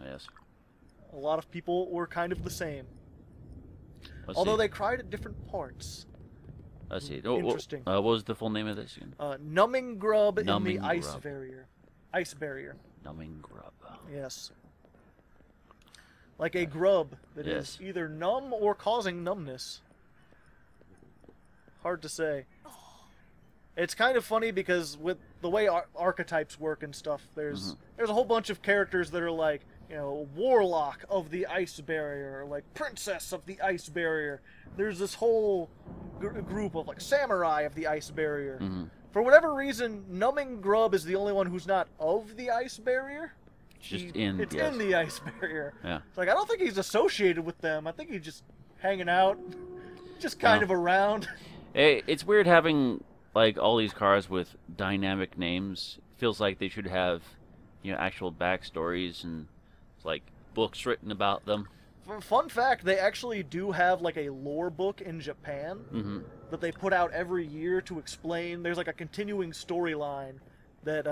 Speaker 2: yes.
Speaker 3: A lot of people were kind of the same.
Speaker 2: Let's
Speaker 3: Although
Speaker 2: see.
Speaker 3: they cried at different parts.
Speaker 2: Let's see.
Speaker 3: Interesting.
Speaker 2: What was the full name of this again?
Speaker 3: Numbing grub
Speaker 2: Numbing
Speaker 3: in the ice
Speaker 2: grub.
Speaker 3: barrier. Ice barrier.
Speaker 2: Numbing grub.
Speaker 3: Yes. Like a grub that
Speaker 2: Yes.
Speaker 3: is either numb or causing numbness. Hard to say. It's kind of funny because with the way archetypes work and stuff, there's a whole bunch of characters that are like, warlock of the ice barrier, or like princess of the ice barrier. There's this whole group of like samurai of the ice barrier. For whatever reason, numbing grub is the only one who's not of the ice barrier.
Speaker 2: Just
Speaker 3: It's in the ice barrier.
Speaker 2: Yeah.
Speaker 3: It's like, I don't think he's associated with them. I think he's just hanging out, just kind of around.
Speaker 2: It's weird having like all these cars with dynamic names. It feels like they should have, actual backstories and like books written about them.
Speaker 3: Fun fact, they actually do have like a lore book in Japan that they put out every year to explain. There's like a continuing storyline that,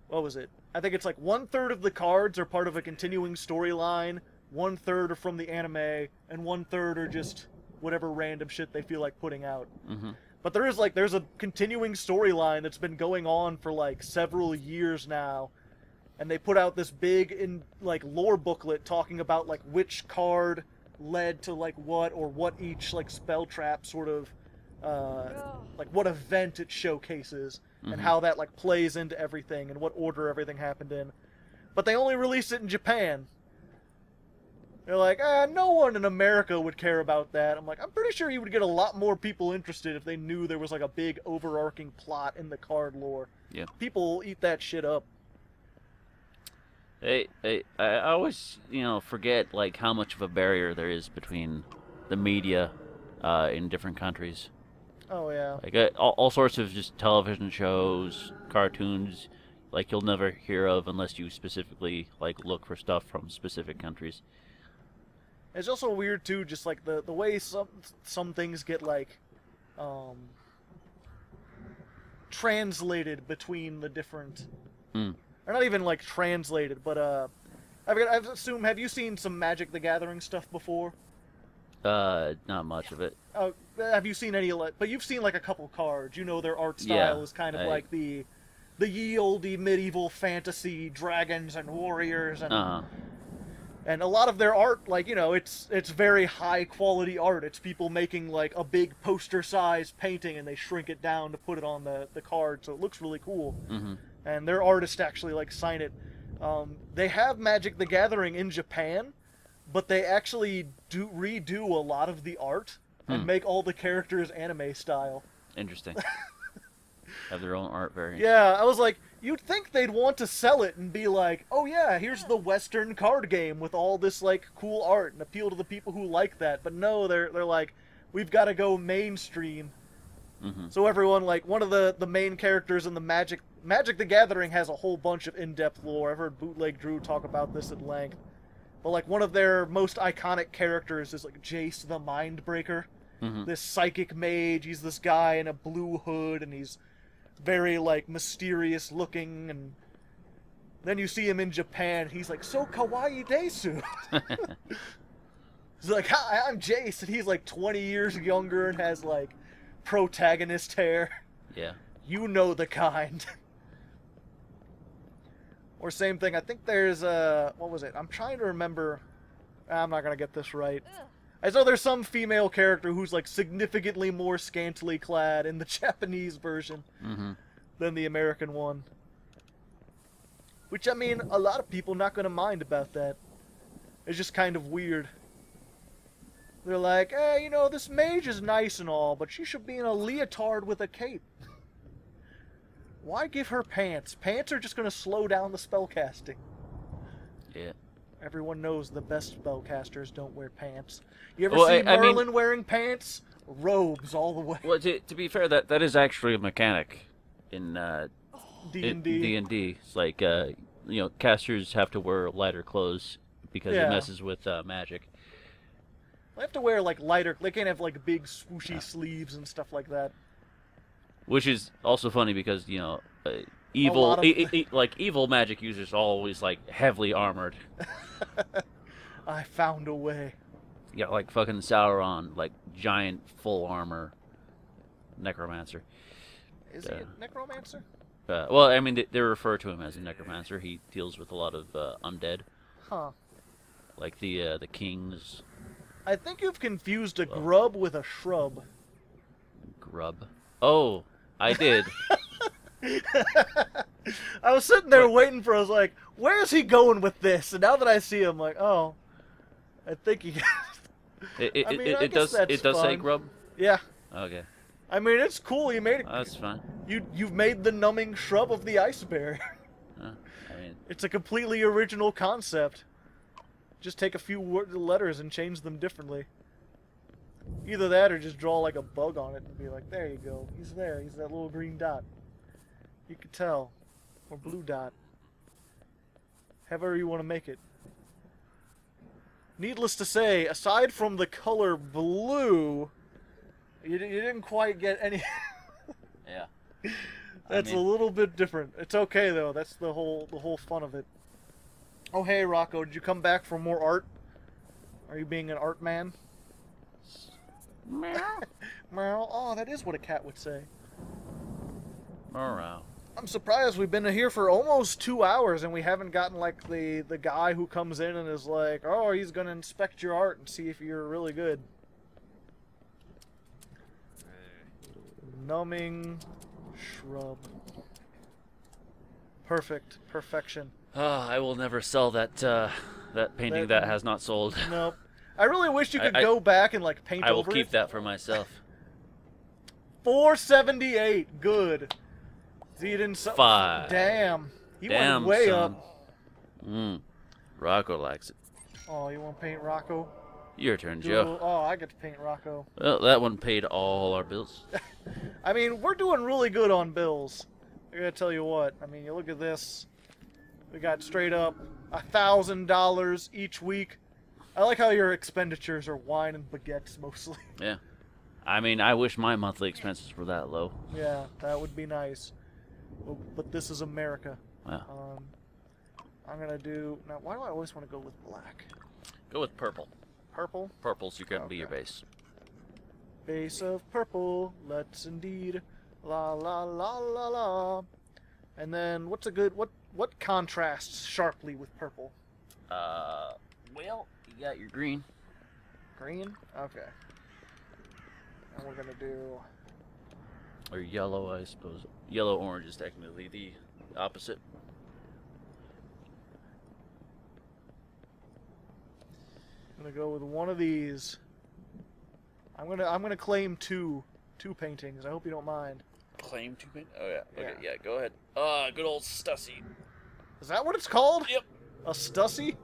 Speaker 3: what was it? I think it's like 1/3 of the cards are part of a continuing storyline, 1/3 are from the anime, and 1/3 are just whatever random shit they feel like putting out. But there's a continuing storyline that's been going on for like several years now. And they put out this big lore booklet talking about like which card led to like what, or what each like spell trap sort of like what event it showcases, and how that like plays into everything, and what order everything happened in. But they only released it in Japan. They're like, no one in America would care about that. I'm like, I'm pretty sure you would get a lot more people interested if they knew there was like a big overarching plot in the card lore.
Speaker 2: Yeah.
Speaker 3: People eat that shit up.
Speaker 2: I always, forget like how much of a barrier there is between the media in different countries.
Speaker 3: Oh yeah.
Speaker 2: Like all sorts of just television shows, cartoons, like you'll never hear of unless you specifically like look for stuff from specific countries.
Speaker 3: It's also weird too, just like the way some things get like translated between the different, or not even like translated, but I assume, have you seen some Magic the Gathering stuff before?
Speaker 2: Not much of it.
Speaker 3: Have you seen any? But you've seen like a couple cards. You know their art style is kind of like the ye olde medieval fantasy dragons and warriors and. And a lot of their art, like, it's very high quality art. It's people making like a big poster size painting and they shrink it down to put it on the card, so it looks really cool. And their artists actually like sign it. They have Magic the Gathering in Japan, but they actually redo a lot of the art and make all the characters anime style.
Speaker 2: Interesting. Have their own art variant.
Speaker 3: Yeah, I was like, you'd think they'd want to sell it and be like, oh yeah, here's the Western card game with all this like cool art and appeal to the people who like that. But no, they're like, we've got to go mainstream. So everyone, like, one of the main characters in the Magic the Gathering has a whole bunch of in-depth lore. I've heard Bootleg Drew talk about this at length. But like one of their most iconic characters is like Jace the Mindbreaker. This psychic mage. He's this guy in a blue hood and he's very like mysterious looking, and then you see him in Japan. He's like, so kawaii desu. He's like, hi, I'm Jace, and he's like 20 years younger and has like protagonist hair.
Speaker 2: Yeah. You
Speaker 3: know the kind. Or same thing. I think there's what was it? I'm trying to remember. I'm not gonna get this right. I know there's some female character who's like significantly more scantily clad in the Japanese version than the American one. Which, I mean, a lot of people not gonna mind about that. It's just kind of weird. They're like, this mage is nice and all, but she should be in a leotard with a cape. Why give her pants? Pants are just gonna slow down the spellcasting.
Speaker 2: Yeah.
Speaker 3: Everyone knows the best spellcasters don't wear pants. You ever see Merlin wearing pants? Robes all the way.
Speaker 2: Well, to be fair, that is actually a mechanic in
Speaker 3: D&D.
Speaker 2: D&D. It's like, casters have to wear lighter clothes because it messes with magic.
Speaker 3: They have to wear like lighter. They can't have like big swooshy sleeves and stuff like that.
Speaker 2: Which is also funny because evil magic users are always like heavily armored.
Speaker 3: I found a way.
Speaker 2: Yeah, like fucking Sauron, like giant full armor necromancer.
Speaker 3: Is he a necromancer?
Speaker 2: Well, I mean, they refer to him as a necromancer. He deals with a lot of undead.
Speaker 3: Huh.
Speaker 2: Like the kings.
Speaker 3: I think you've confused a grub with a shrub.
Speaker 2: Grub. Oh, I did.
Speaker 3: I was sitting there waiting for. I was like, "Where's he going with this?" And now that I see him, like, "Oh, I think he."
Speaker 2: It does say grub.
Speaker 3: Yeah.
Speaker 2: Okay.
Speaker 3: I mean, it's cool. You made it.
Speaker 2: That's fine.
Speaker 3: You've made the numbing shrub of the ice bear. It's a completely original concept. Just take a few letters and change them differently. Either that or just draw like a bug on it and be like, there you go. He's there. He's that little green dot. You could tell. Or blue dot. However you want to make it. Needless to say, aside from the color blue, you didn't quite get any...
Speaker 2: Yeah.
Speaker 3: That's a little bit different. It's okay though. That's the whole fun of it. Oh hey Rocco, did you come back for more art? Are you being an art man?
Speaker 2: Meow.
Speaker 3: Meow. Oh, that is what a cat would say.
Speaker 2: Meow.
Speaker 3: I'm surprised we've been here for almost 2 hours and we haven't gotten like the guy who comes in and is like, oh, he's gonna inspect your art and see if you're really good. Numbing shrub. Perfect. Perfection.
Speaker 2: I will never sell that that painting that has not sold.
Speaker 3: Nope. I really wish you could go back and like paint over it.
Speaker 2: I will keep that for myself.
Speaker 3: 478. Good. See, you didn't.
Speaker 2: 5.
Speaker 3: Damn. He went way
Speaker 2: son.
Speaker 3: up.
Speaker 2: Rocco likes it.
Speaker 3: Oh, you want to paint Rocco?
Speaker 2: Your turn, Joe.
Speaker 3: Oh, I get to paint Rocco.
Speaker 2: Well, that one paid all our bills.
Speaker 3: I mean, we're doing really good on bills. I gotta tell you what. I mean, you look at this. We got straight up $1,000 each week. I like how your expenditures are wine and baguettes mostly.
Speaker 2: Yeah. I mean, I wish my monthly expenses were that low.
Speaker 3: Yeah, that would be nice. But this is America.
Speaker 2: Wow.
Speaker 3: I'm gonna do now. Why do I always want to go with black?
Speaker 2: Go with purple.
Speaker 3: Purple.
Speaker 2: Purple's gonna be your base.
Speaker 3: Base of purple. Let's indeed. La la la la la. And then what's a good what contrasts sharply with purple?
Speaker 2: Well, you got your green.
Speaker 3: Green. Okay. And we're gonna do.
Speaker 2: Or yellow, I suppose. Yellow-orange is technically the opposite.
Speaker 3: I'm gonna go with one of these. I'm gonna claim two paintings. I hope you don't mind.
Speaker 2: Claim 2 paint? Oh yeah. Okay, yeah. Go ahead. Good old Stussy.
Speaker 3: Is that what it's called?
Speaker 2: Yep.
Speaker 3: A Stussy?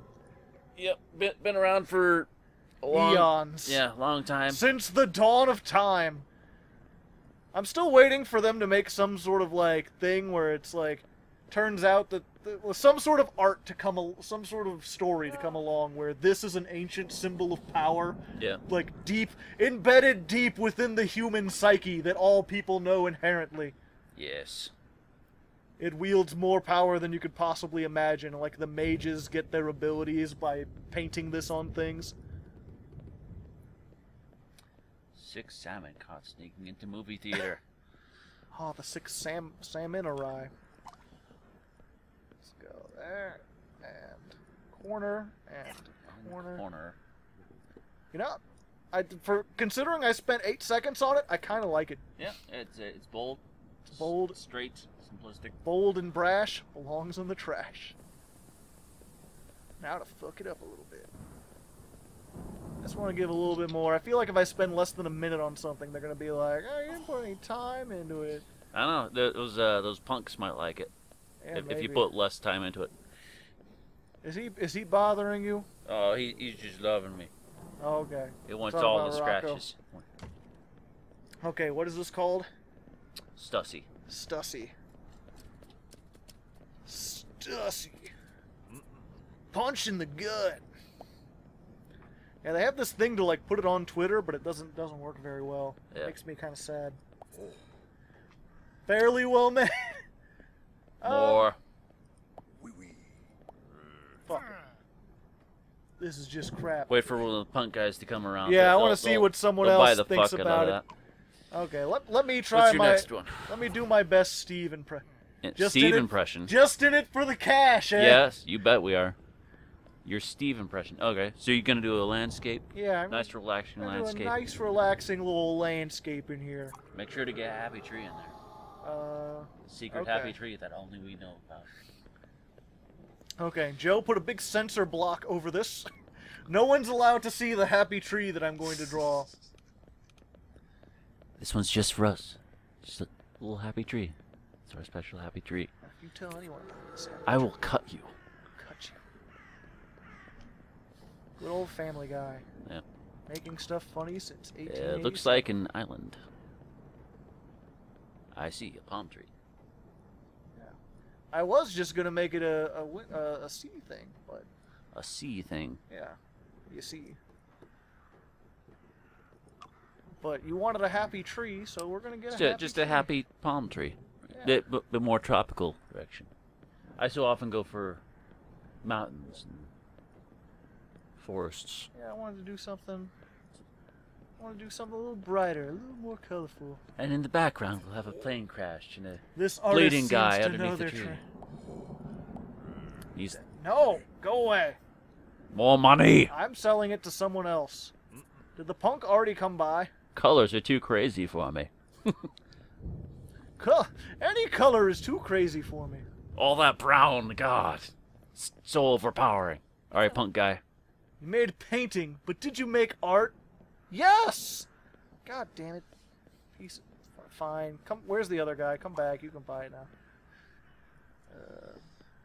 Speaker 2: Yep. Been around for a long
Speaker 3: eons.
Speaker 2: Yeah, long time.
Speaker 3: Since the dawn of time. I'm still waiting for them to make some sort of like thing where it's like, turns out that some sort of art to come, some sort of story to come along where this is an ancient symbol of power.
Speaker 2: Yeah.
Speaker 3: Like embedded deep within the human psyche that all people know inherently.
Speaker 2: Yes.
Speaker 3: It wields more power than you could possibly imagine. Like the mages get their abilities by painting this on things.
Speaker 2: 6 salmon caught sneaking into movie theater.
Speaker 3: Oh, the 6 salmon awry. Let's go there, and corner, and corner. You know, for considering I spent 8 seconds on it, I kind of like it.
Speaker 2: Yeah, it's bold.
Speaker 3: It's bold.
Speaker 2: Straight, simplistic.
Speaker 3: Bold and brash, belongs in the trash. Now to fuck it up a little bit. I just want to give a little bit more. I feel like if I spend less than a minute on something, they're going to be like, oh, you didn't put any time into it.
Speaker 2: I don't know. Those punks might like it.
Speaker 3: Yeah,
Speaker 2: if you put less time into it.
Speaker 3: Is he bothering you?
Speaker 2: Oh, he's just loving me.
Speaker 3: Oh, okay.
Speaker 2: He wants all the scratches.
Speaker 3: Okay, what is this called?
Speaker 2: Stussy.
Speaker 3: Stussy. Punch in the gut. Yeah, they have this thing to like put it on Twitter, but it doesn't work very well.
Speaker 2: Yeah.
Speaker 3: It makes me kind of sad. Fairly well made.
Speaker 2: More.
Speaker 3: Fuck it. This is just crap.
Speaker 2: Wait for one of the punk guys to come around.
Speaker 3: Yeah, I want to see what someone else thinks about it. Okay, let me try
Speaker 2: What's your next one?
Speaker 3: Let me do my best Steve impression.
Speaker 2: Steve impression.
Speaker 3: Just in it for the cash, eh?
Speaker 2: Yes, you bet we are. Your Steve impression. Okay, so you're gonna do a landscape?
Speaker 3: Yeah.
Speaker 2: Nice, relaxing landscape.
Speaker 3: A nice, relaxing little landscape in here.
Speaker 2: Make sure to get a happy tree in there. Secret happy tree that only we know about.
Speaker 3: Okay, Joe, put a big sensor block over this. No one's allowed to see the happy tree that I'm going to draw.
Speaker 2: This one's just for us. Just a little happy tree. It's our special happy tree.
Speaker 3: If you tell anyone about this,
Speaker 2: I will cut you.
Speaker 3: Cut you. Good old Family Guy.
Speaker 2: Yeah.
Speaker 3: Making stuff funny since 1880s.
Speaker 2: Yeah, it looks like an island. I see a palm tree.
Speaker 3: Yeah. I was just gonna make it a sea thing, but.
Speaker 2: A sea thing.
Speaker 3: Yeah. You see. But you wanted a happy tree, so we're gonna get
Speaker 2: just a happy palm tree. Yeah. The more tropical direction. I so often go for mountains and forests.
Speaker 3: Yeah, I wanted to do something want to do something a little brighter, a little more colorful.
Speaker 2: And in the background, we'll have a plane crash and a
Speaker 3: This
Speaker 2: bleeding
Speaker 3: artist
Speaker 2: guy
Speaker 3: seems to know
Speaker 2: underneath the
Speaker 3: their
Speaker 2: tree. He's
Speaker 3: No, go away.
Speaker 2: more money.
Speaker 3: I'm selling it to someone else. Did the punk already come by?
Speaker 2: Colors are too crazy for me.
Speaker 3: Any color is too crazy for me.
Speaker 2: All that brown, God, so overpowering. All right, punk guy.
Speaker 3: You made painting, but did you make art? Yes! God damn it. Fine. Come. Where's the other guy? Come back. You can buy it now.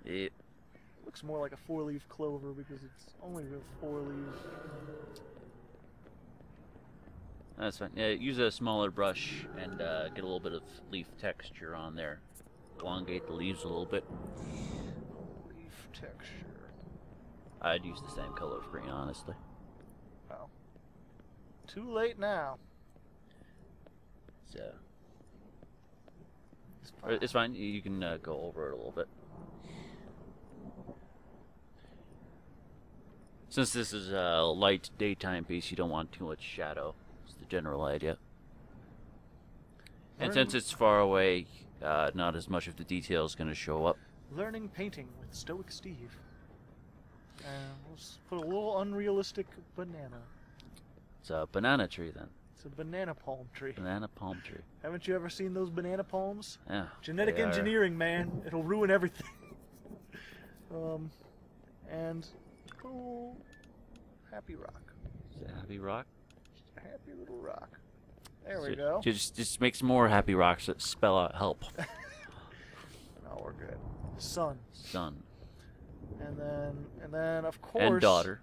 Speaker 2: It,
Speaker 3: Looks more like a 4-leaf clover because it's only real 4 leaves.
Speaker 2: that's fine. Yeah, use a smaller brush and get a little bit of leaf texture on there. Elongate the leaves a little bit.
Speaker 3: Leaf texture.
Speaker 2: I'd use the same color of green, honestly.
Speaker 3: Oh. Too late now.
Speaker 2: So it's fine. You can go over it a little bit. Since this is a light daytime piece, you don't want too much shadow. It's the general idea. And since it's far away, not as much of the detail is going to show up.
Speaker 3: Learning painting with Stoic Steve. And let's put a little unrealistic banana.
Speaker 2: It's a banana tree then.
Speaker 3: It's a banana palm tree.
Speaker 2: Banana palm tree.
Speaker 3: Haven't you ever seen those banana palms?
Speaker 2: Yeah.
Speaker 3: Genetic engineering, man. It'll ruin everything. And put a little happy rock.
Speaker 2: Is it a happy rock?
Speaker 3: Just a happy little rock. There we go.
Speaker 2: Just make some more happy rocks that spell out help.
Speaker 3: No, we're good. Sun.
Speaker 2: Sun.
Speaker 3: And then of course.
Speaker 2: And daughter.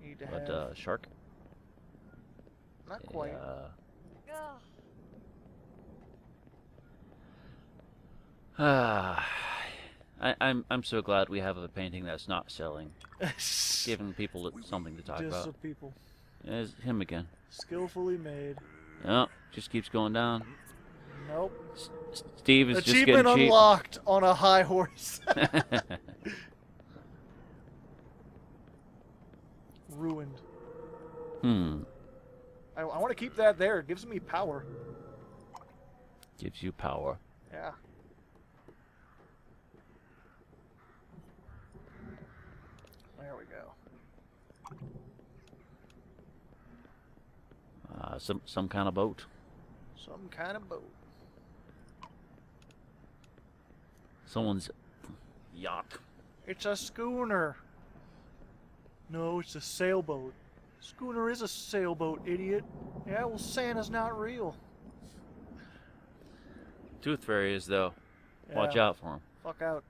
Speaker 3: Need to
Speaker 2: But
Speaker 3: have.
Speaker 2: shark.
Speaker 3: Not quite.
Speaker 2: I'm so glad we have a painting that's not selling, giving people something to talk
Speaker 3: Just
Speaker 2: about.
Speaker 3: so people.
Speaker 2: It's him again.
Speaker 3: Skillfully made.
Speaker 2: Yep, just keeps going down.
Speaker 3: Nope.
Speaker 2: Steve is just
Speaker 3: Achievement
Speaker 2: getting cheap.
Speaker 3: unlocked on a high horse. Ruined. I want to keep that there. It gives me power.
Speaker 2: Gives you power.
Speaker 3: Yeah. There we go.
Speaker 2: Some kind of boat.
Speaker 3: Some kind of boat.
Speaker 2: Someone's yacht.
Speaker 3: It's a schooner. No, it's a sailboat. Schooner is a sailboat, idiot. Yeah, well, Santa's not real.
Speaker 2: Tooth Fairy is though.
Speaker 3: Yeah.
Speaker 2: Watch out for him.
Speaker 3: Fuck out.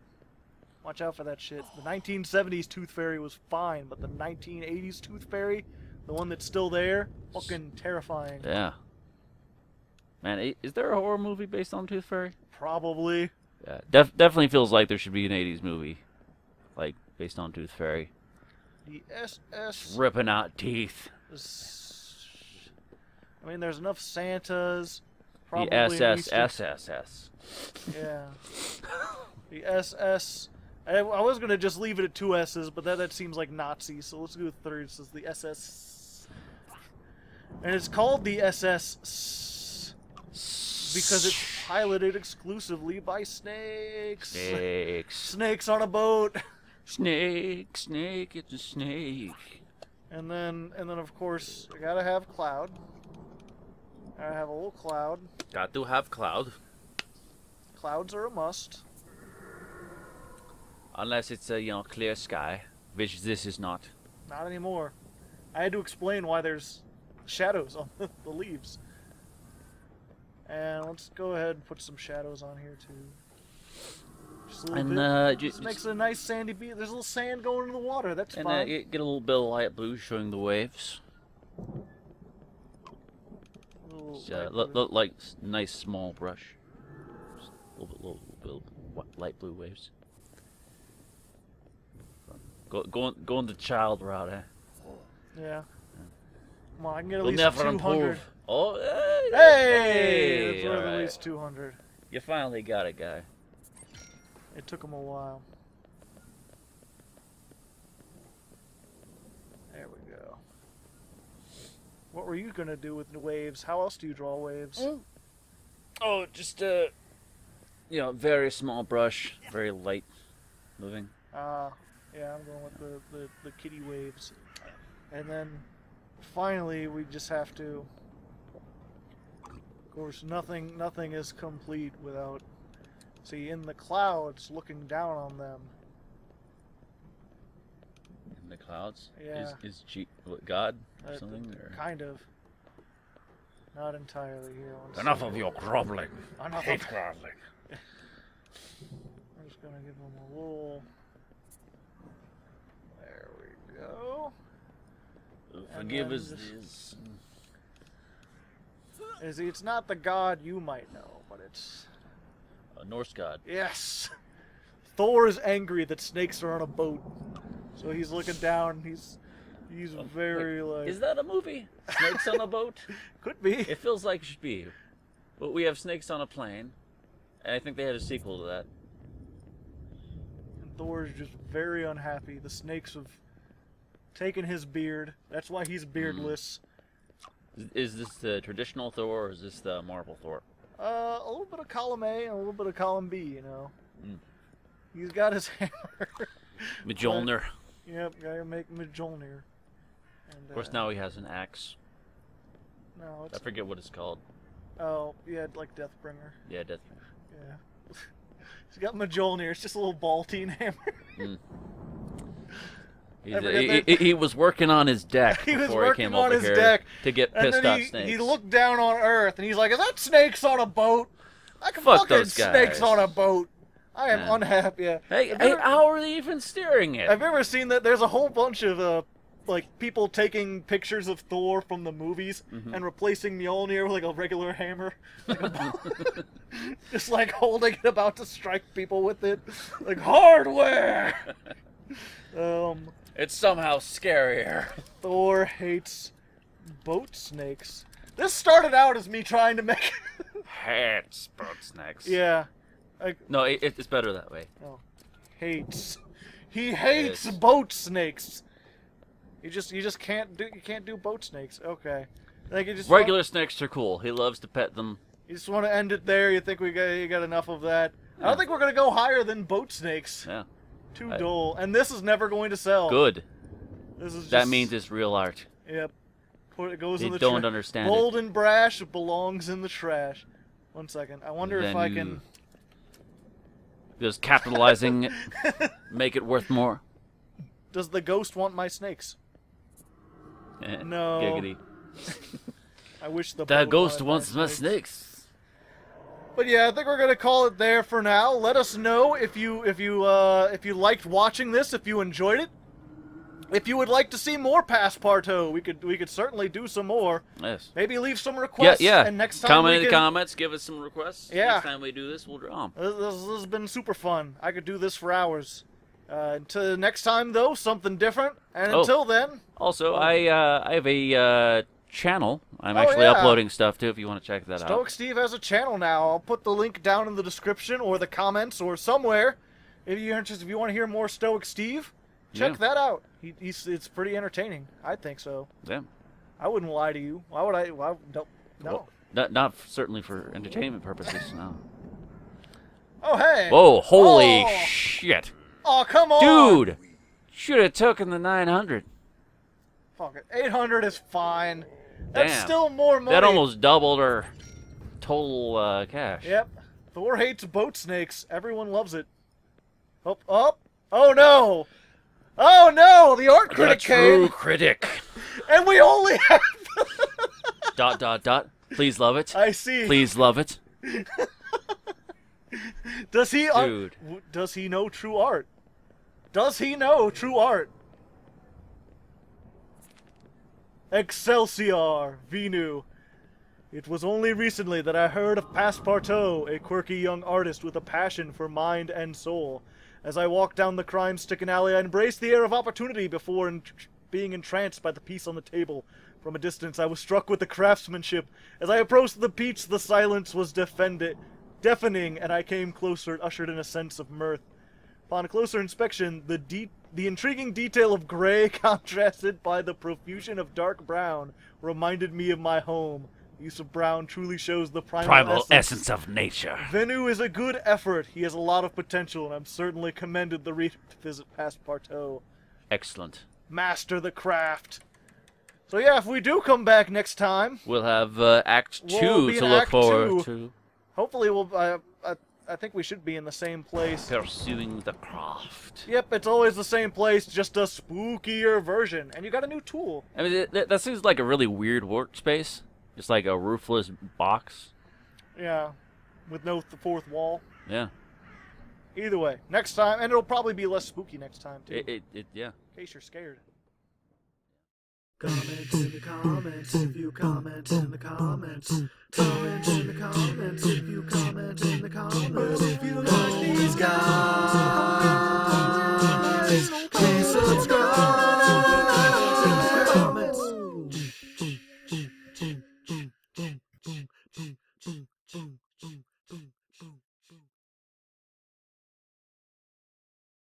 Speaker 3: Watch out for that shit. The 1970s Tooth Fairy was fine, but the 1980s Tooth Fairy, the one that's still there, fucking terrifying.
Speaker 2: Yeah. Man, is there a horror movie based on Tooth Fairy?
Speaker 3: Probably.
Speaker 2: Yeah, definitely feels like there should be an 80s movie, like, based on Tooth Fairy.
Speaker 3: The SS...
Speaker 2: Ripping out teeth.
Speaker 3: I mean, there's enough Santas.
Speaker 2: The
Speaker 3: Probably at least
Speaker 2: SSSS.
Speaker 3: Yeah. The SS... I was going to just leave it at 2 S's, but that seems like Nazi, so let's go with 3. It says the SS... And it's called the SS... because it's piloted exclusively by snakes.
Speaker 2: Snakes.
Speaker 3: Snakes on a boat.
Speaker 2: Snake, it's a snake.
Speaker 3: And then of course, I gotta have cloud. I have a little cloud.
Speaker 2: Got to have cloud.
Speaker 3: Clouds are a must.
Speaker 2: Unless it's a, clear sky, which this is not.
Speaker 3: Not anymore. I had to explain why there's shadows on the leaves. And let's go ahead and put some shadows on here too. Just a little bit. Just makes a nice sandy beach. There's a little sand going into the water. That's fine.
Speaker 2: And get a little bit of light blue showing the waves. Look like nice small brush. Just a little bit of light blue waves. Going the child route, eh?
Speaker 3: Yeah. Come on, I can get at
Speaker 2: We'll
Speaker 3: least
Speaker 2: never
Speaker 3: 200.
Speaker 2: improve. Oh,
Speaker 3: Hey! That's worth
Speaker 2: all
Speaker 3: at
Speaker 2: right.
Speaker 3: least 200.
Speaker 2: You finally got it, guy.
Speaker 3: It took him a while. There we go. What were you gonna do with the waves? How else do you draw waves?
Speaker 2: Oh, just very small brush, very light moving.
Speaker 3: Yeah, I'm going with the kitty waves. And then finally we just have to, of course, nothing is complete without, see, in the clouds looking down on them.
Speaker 2: In the clouds?
Speaker 3: Yeah.
Speaker 2: Is God or something? Or?
Speaker 3: Kind of. Not entirely here.
Speaker 2: Enough of your groveling.
Speaker 3: Enough
Speaker 2: Hate
Speaker 3: of
Speaker 2: groveling.
Speaker 3: I'm just gonna give them a little. There we go.
Speaker 2: Forgive us
Speaker 3: this. It's not the god you might know, but it's
Speaker 2: a Norse god.
Speaker 3: Yes. Thor is angry that snakes are on a boat, so he's looking down. He's very like.
Speaker 2: Is that a movie? Snakes on a boat?
Speaker 3: Could be.
Speaker 2: It feels like it should be. But we have Snakes on a Plane, and I think they had a sequel to that.
Speaker 3: And Thor is just very unhappy. The snakes have taken his beard. That's why he's beardless.
Speaker 2: Is this the traditional Thor, or is this the Marvel Thor?
Speaker 3: A little bit of column A and a little bit of column B, you know. He's got his hammer.
Speaker 2: Mjolnir.
Speaker 3: Yep, gotta make Mjolnir. And,
Speaker 2: of course, now he has an axe.
Speaker 3: No,
Speaker 2: I forget what it's called.
Speaker 3: Oh, yeah, like Deathbringer.
Speaker 2: Yeah, Deathbringer.
Speaker 3: Yeah. He's got Mjolnir. It's just a little ball-teen hammer.
Speaker 2: He was working on his deck before he came over here to get pissed off snakes.
Speaker 3: He looked down on Earth and he's like, "Is that snakes on a boat? I can
Speaker 2: Fuck
Speaker 3: fucking
Speaker 2: those guys.
Speaker 3: Snakes on a boat. I am unhappy."
Speaker 2: Hey, how are they even steering it?
Speaker 3: Have you ever seen that? There's a whole bunch of like people taking pictures of Thor from the movies and replacing Mjolnir with like a regular hammer, like just like holding it about to strike people with it, like hardware.
Speaker 2: It's somehow scarier.
Speaker 3: Thor hates boat snakes. This started out as me trying to make.
Speaker 2: Hates boat snakes.
Speaker 3: Yeah.
Speaker 2: No, it's better that way.
Speaker 3: Oh, hates. He hates boat snakes. You just can't do boat snakes. Okay. Like
Speaker 2: regular snakes are cool. He loves to pet them.
Speaker 3: You just want to end it there. You think you got enough of that? I don't think we're gonna go higher than boat snakes.
Speaker 2: Yeah.
Speaker 3: Too dull. And this is never going to sell.
Speaker 2: Good.
Speaker 3: This is just,
Speaker 2: that means it's real art.
Speaker 3: Yep. It goes in the
Speaker 2: don't understand
Speaker 3: Bold
Speaker 2: it.
Speaker 3: and brash belongs in the trash. 1 second. I wonder if I can.
Speaker 2: Just capitalizing it, make it worth more.
Speaker 3: Does the ghost want my snakes? No.
Speaker 2: Giggity.
Speaker 3: I wish the
Speaker 2: ghost wants my snakes.
Speaker 3: But yeah, I think we're gonna call it there for now. Let us know if you liked watching this, if you enjoyed it. If you would like to see more Passpartout, we could certainly do some more.
Speaker 2: Yes.
Speaker 3: Maybe leave some requests.
Speaker 2: Yeah.
Speaker 3: And next time
Speaker 2: comment in the comments, give us some requests.
Speaker 3: Yeah.
Speaker 2: Next time we do this, we'll draw them.
Speaker 3: This has been super fun. I could do this for hours. Until next time, though, something different. And until then.
Speaker 2: Also, I have a channel. I'm actually uploading stuff too. If you want to check that out.
Speaker 3: Stoic Steve has a channel now. I'll put the link down in the description or the comments or somewhere. If you're interested, if you want to hear more Stoic Steve, check that out. It's pretty entertaining. I think so.
Speaker 2: Yeah.
Speaker 3: I wouldn't lie to you. Why would I? No.
Speaker 2: Well, not certainly for entertainment purposes. No.
Speaker 3: Oh hey.
Speaker 2: Whoa! Holy shit!
Speaker 3: Oh come on,
Speaker 2: dude! Should have taken the 900.
Speaker 3: Fuck it. 800 is fine. That's still more money.
Speaker 2: That almost doubled our total cash.
Speaker 3: Yep. Thor hates boat snakes. Everyone loves it. Oh no! Oh no! The art critic came!
Speaker 2: The true critic.
Speaker 3: And we only have... ...
Speaker 2: Please love it.
Speaker 3: I see.
Speaker 2: Please love it.
Speaker 3: Does he...
Speaker 2: Dude.
Speaker 3: Does he know true art? Does he know true art? Excelsior, Venu. It was only recently that I heard of Passpartout, a quirky young artist with a passion for mind and soul. As I walked down the crime-stricken alley, I embraced the air of opportunity before being entranced by the piece on the table. From a distance, I was struck with the craftsmanship. As I approached the piece, the silence was deafening, and I came closer, ushered in a sense of mirth. Upon a closer inspection, the The intriguing detail of gray contrasted by the profusion of dark brown reminded me of my home. The use of brown truly shows the primal
Speaker 2: essence of nature.
Speaker 3: Venu is a good effort. He has a lot of potential, and I'm certainly commended the reader to visit Passpartout.
Speaker 2: Excellent.
Speaker 3: Master the craft. So yeah, if we do come back next time,
Speaker 2: we'll have Act 2
Speaker 3: we'll be
Speaker 2: to
Speaker 3: in
Speaker 2: look
Speaker 3: Act
Speaker 2: forward
Speaker 3: 2.
Speaker 2: to.
Speaker 3: Hopefully we'll... I think we should be in the same place.
Speaker 2: Pursuing the craft.
Speaker 3: Yep, it's always the same place, just a spookier version. And you got a new tool.
Speaker 2: I mean, that seems like a really weird workspace. Just like a roofless box.
Speaker 3: Yeah, with no fourth wall.
Speaker 2: Yeah.
Speaker 3: Either way, next time, and it'll probably be less spooky next time, too.
Speaker 2: Yeah.
Speaker 3: In case you're scared.
Speaker 1: Comment in the comments if you comment in the comments. Comment in the comments if you comment in the comments. If you like these guys.